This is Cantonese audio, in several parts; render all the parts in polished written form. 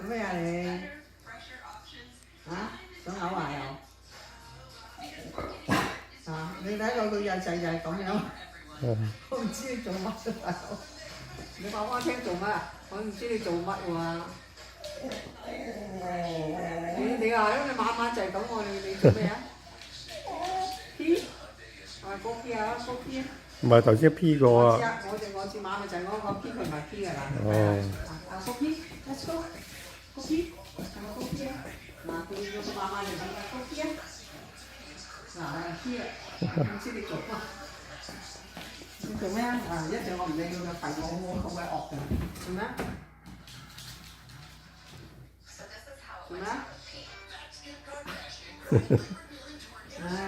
做咩啊你？嚇？想嘔啊又？啊！你睇到佢日就係咁樣，我唔知你做乜大佬。你話我聽做乜？我唔知你做乜喎。你話因為晚晚就係咁喎，你做咩啊？P 係咪高 P 啊？高 P 啊？唔係頭先 P 過啊。我隻馬咪就係嗰個 P， 佢唔係 P 㗎啦。哦。高 P，let's go。高 P， 係咪高 P 啊？嗱，佢有個馬馬就係高 P 啊。嗱，P 啊，唔知你做乜？你做咩啊？啊，一陣我唔理佢嘅肥我好鬼惡㗎。做咩？做咩？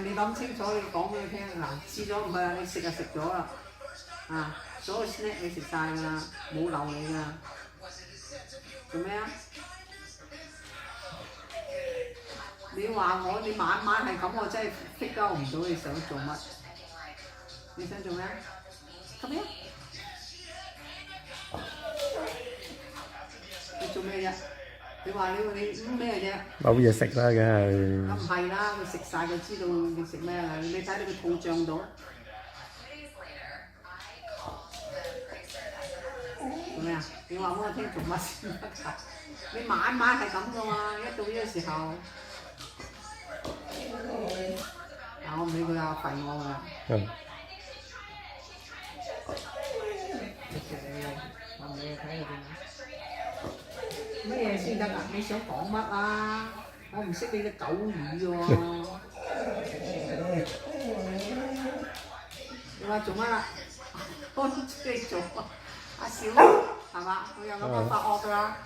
你諗清楚，你講俾佢聽嗱，試咗唔係啊，你食就食咗啦，啊，所有 snack 你食晒㗎啦，冇留你㗎。做咩啊？你話我你晚晚係咁，我真係 figure唔到你想做乜？你想做咩？咁樣？你做咩啫？你話你咩啫？冇嘢食啦，梗係。唔係啦，佢食晒佢知道你食咩啦。你睇你個肚脹到。做咩啊？你話俾我聽做乜先得㗎？你晚晚係咁㗎嘛，一到呢個時候。我唔理佢啊，肥我㗎。我唔理佢睇佢點啊？乜嘢先得啊？你想講乜啊？我唔識你嘅狗語喎。你話做乜啊？我唔知你做乜。阿小係嘛？佢有咁發惡㗎啦。